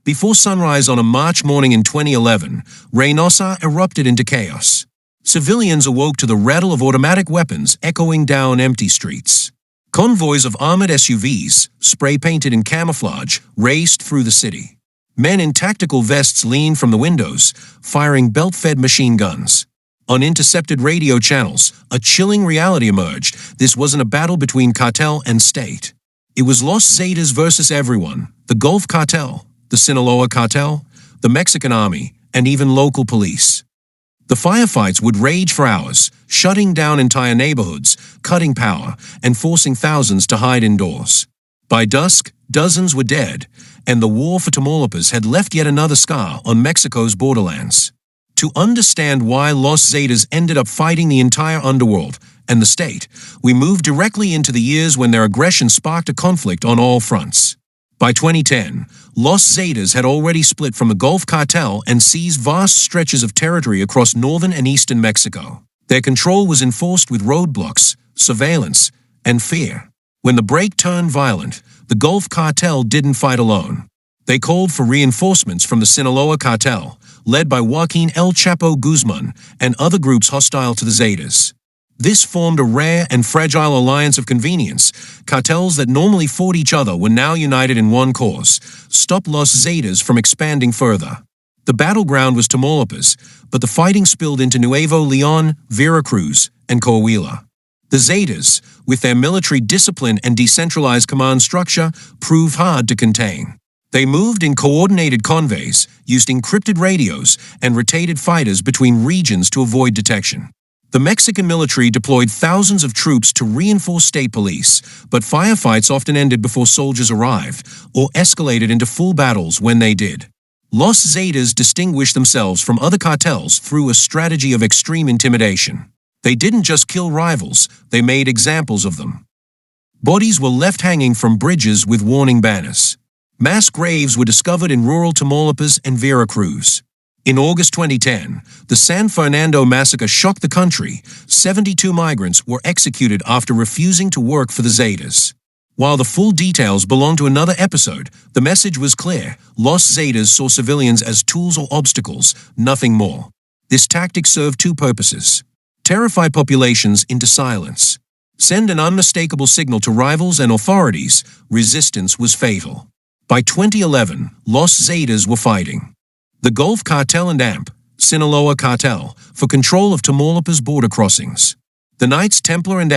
Before sunrise on a March morning in 2011, Reynosa erupted into chaos. Civilians awoke to the rattle of automatic weapons echoing down empty streets. Convoys of armored SUVs, spray-painted in camouflage, raced through the city. Men in tactical vests leaned from the windows, firing belt-fed machine guns. On intercepted radio channels, a chilling reality emerged. This wasn't a battle between cartel and state. It was Los Zetas versus everyone: the Gulf Cartel, the Sinaloa Cartel, the Mexican army, and even local police. The firefights would rage for hours, shutting down entire neighborhoods, cutting power, and forcing thousands to hide indoors. By dusk, dozens were dead, and the war for Tamaulipas had left yet another scar on Mexico's borderlands. To understand why Los Zetas ended up fighting the entire underworld and the state, we move directly into the years when their aggression sparked a conflict on all fronts. By 2010, Los Zetas had already split from the Gulf Cartel and seized vast stretches of territory across northern and eastern Mexico. Their control was enforced with roadblocks, surveillance, and fear. When the break turned violent, the Gulf Cartel didn't fight alone. They called for reinforcements from the Sinaloa Cartel, led by Joaquin El Chapo Guzman and other groups hostile to the Zetas. This formed a rare and fragile alliance of convenience. Cartels that normally fought each other were now united in one cause: stop Los Zetas from expanding further. The battleground was Tamaulipas, but the fighting spilled into Nuevo Leon, Veracruz, and Coahuila. The Zetas, with their military discipline and decentralized command structure, proved hard to contain. They moved in coordinated convoys, used encrypted radios, and rotated fighters between regions to avoid detection. The Mexican military deployed thousands of troops to reinforce state police, but firefights often ended before soldiers arrived, or escalated into full battles when they did. Los Zetas distinguished themselves from other cartels through a strategy of extreme intimidation. They didn't just kill rivals, they made examples of them. Bodies were left hanging from bridges with warning banners. Mass graves were discovered in rural Tamaulipas and Veracruz. In August 2010, the San Fernando massacre shocked the country. 72 migrants were executed after refusing to work for the Zetas. While the full details belong to another episode, the message was clear: Los Zetas saw civilians as tools or obstacles, nothing more. This tactic served two purposes: terrify populations into silence, send an unmistakable signal to rivals and authorities. Resistance was fatal. By 2011, Los Zetas were fighting the Gulf Cartel and Sinaloa Cartel, for control of Tamaulipas border crossings. The Knights Templar and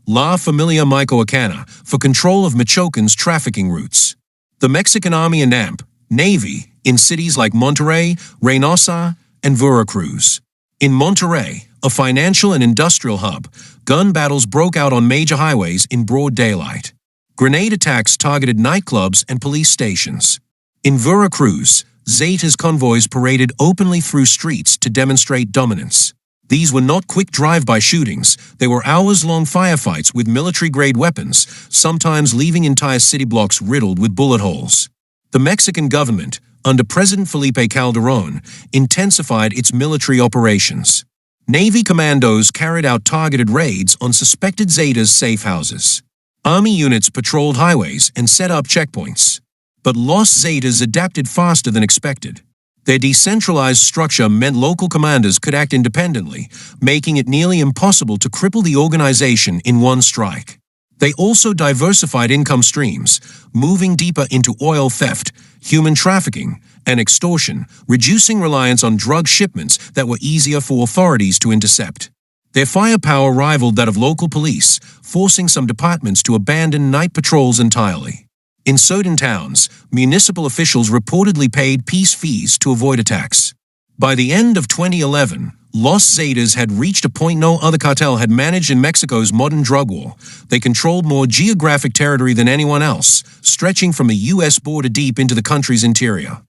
La Familia Michoacana, for control of Michoacan's trafficking routes. The Mexican Army and Navy, in cities like Monterrey, Reynosa, and Veracruz. In Monterrey, a financial and industrial hub, gun battles broke out on major highways in broad daylight. Grenade attacks targeted nightclubs and police stations. In Veracruz, Zetas convoys paraded openly through streets to demonstrate dominance. These were not quick drive-by shootings, they were hours-long firefights with military-grade weapons, sometimes leaving entire city blocks riddled with bullet holes. The Mexican government, under President Felipe Calderón, intensified its military operations. Navy commandos carried out targeted raids on suspected Zetas' safe houses. Army units patrolled highways and set up checkpoints. But Los Zetas adapted faster than expected. Their decentralized structure meant local commanders could act independently, making it nearly impossible to cripple the organization in one strike. They also diversified income streams, moving deeper into oil theft, human trafficking, and extortion, reducing reliance on drug shipments that were easier for authorities to intercept. Their firepower rivaled that of local police, forcing some departments to abandon night patrols entirely. In certain towns, municipal officials reportedly paid peace fees to avoid attacks. By the end of 2011, Los Zetas had reached a point no other cartel had managed in Mexico's modern drug war. They controlled more geographic territory than anyone else, stretching from the U.S. border deep into the country's interior.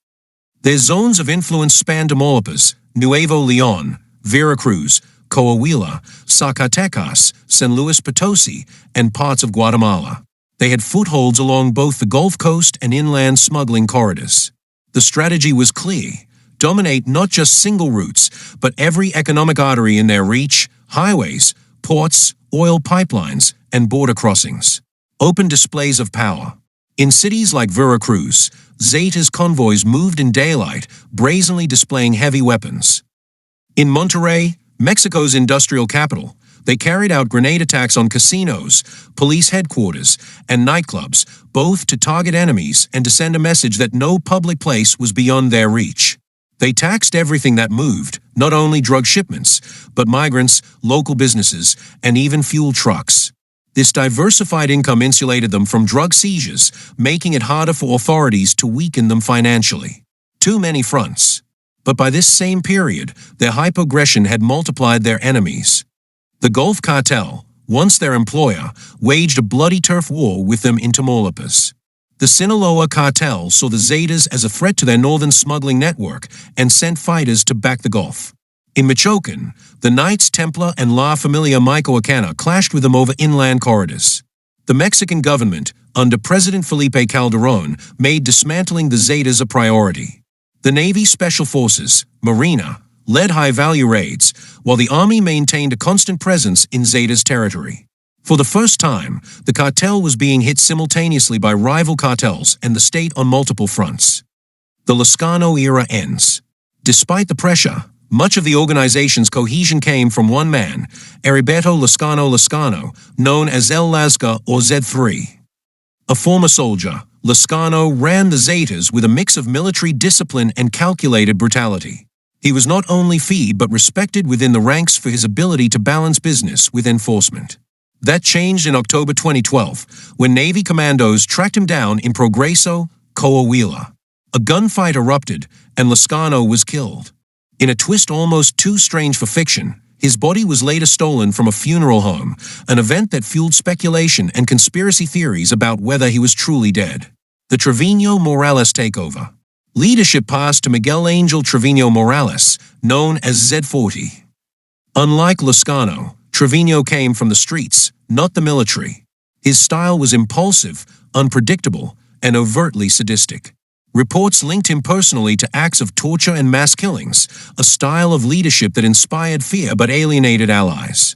Their zones of influence spanned Tamaulipas, Nuevo Leon, Veracruz, Coahuila, Zacatecas, San Luis Potosi, and parts of Guatemala. They had footholds along both the Gulf Coast and inland smuggling corridors. The strategy was clear: dominate not just single routes, but every economic artery in their reach: highways, ports, oil pipelines, and border crossings. Open displays of power. In cities like Veracruz, Zetas convoys moved in daylight, brazenly displaying heavy weapons. In Monterrey, Mexico's industrial capital, they carried out grenade attacks on casinos, police headquarters, and nightclubs, both to target enemies and to send a message that no public place was beyond their reach. They taxed everything that moved, not only drug shipments, but migrants, local businesses, and even fuel trucks. This diversified income insulated them from drug seizures, making it harder for authorities to weaken them financially. Too many fronts. But by this same period, their hypoaggression had multiplied their enemies. The Gulf Cartel, once their employer, waged a bloody turf war with them in Tamaulipas. The Sinaloa Cartel saw the Zetas as a threat to their northern smuggling network and sent fighters to back the Gulf. In Michoacan, the Knights Templar and La Familia Michoacana clashed with them over inland corridors. The Mexican government, under President Felipe Calderón, made dismantling the Zetas a priority. The Navy Special Forces, Marina, led high-value raids, while the Army maintained a constant presence in Zetas territory. For the first time, the cartel was being hit simultaneously by rival cartels and the state on multiple fronts. The Lascano era ends. Despite the pressure, much of the organization's cohesion came from one man, Heriberto Lascano, known as El Lasca or Z3. A former soldier, Lascano ran the Zetas with a mix of military discipline and calculated brutality. He was not only feared but respected within the ranks for his ability to balance business with enforcement. That changed in October 2012, when Navy commandos tracked him down in Progreso, Coahuila. A gunfight erupted, and Lascano was killed. In a twist almost too strange for fiction, his body was later stolen from a funeral home, an event that fueled speculation and conspiracy theories about whether he was truly dead. The Trevino Morales takeover. Leadership passed to Miguel Angel Trevino Morales, known as Z40. Unlike Lascano, Trevino came from the streets, not the military. His style was impulsive, unpredictable, and overtly sadistic. Reports linked him personally to acts of torture and mass killings, a style of leadership that inspired fear but alienated allies.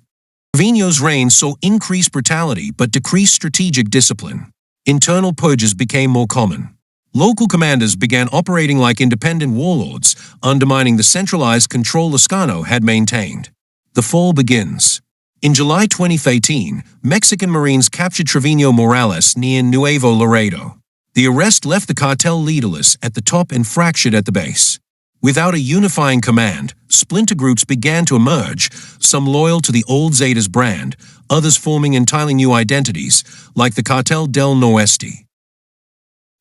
Trevino's reign saw increased brutality but decreased strategic discipline. Internal purges became more common. Local commanders began operating like independent warlords, undermining the centralized control Lascano had maintained. The fall begins. In July 2013, Mexican Marines captured Trevino Morales near Nuevo Laredo. The arrest left the cartel leaderless at the top and fractured at the base. Without a unifying command, splinter groups began to emerge, some loyal to the old Zetas brand, others forming entirely new identities, like the Cartel del Noreste.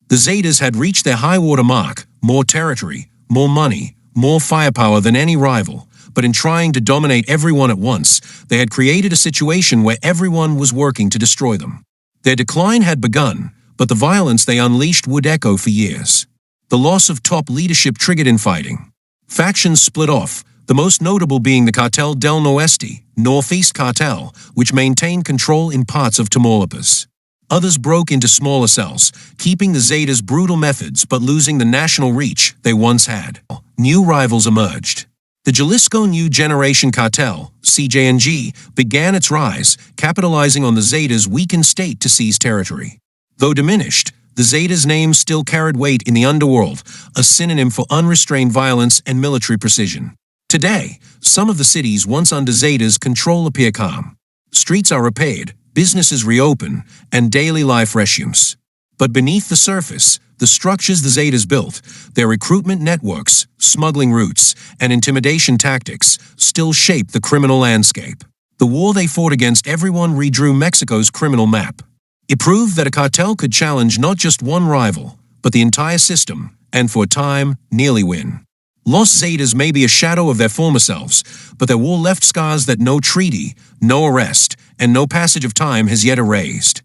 The Zetas had reached their high-water mark, more territory, more money, more firepower than any rival. But in trying to dominate everyone at once, they had created a situation where everyone was working to destroy them. Their decline had begun, but the violence they unleashed would echo for years. The loss of top leadership triggered infighting. Factions split off, the most notable being the Cartel del Noreste, Northeast Cartel, which maintained control in parts of Tamaulipas. Others broke into smaller cells, keeping the Zetas' brutal methods but losing the national reach they once had. New rivals emerged. The Jalisco New Generation Cartel, CJNG, began its rise, capitalizing on the Zetas' weakened state to seize territory. Though diminished, the Zetas' name still carried weight in the underworld, a synonym for unrestrained violence and military precision. Today, some of the cities once under Zetas' control appear calm. Streets are repaired, businesses reopen, and daily life resumes. But beneath the surface, the structures the Zetas built, their recruitment networks, smuggling routes, and intimidation tactics, still shape the criminal landscape. The war they fought against everyone redrew Mexico's criminal map. It proved that a cartel could challenge not just one rival, but the entire system, and for a time, nearly win. Los Zetas may be a shadow of their former selves, but their war left scars that no treaty, no arrest, and no passage of time has yet erased.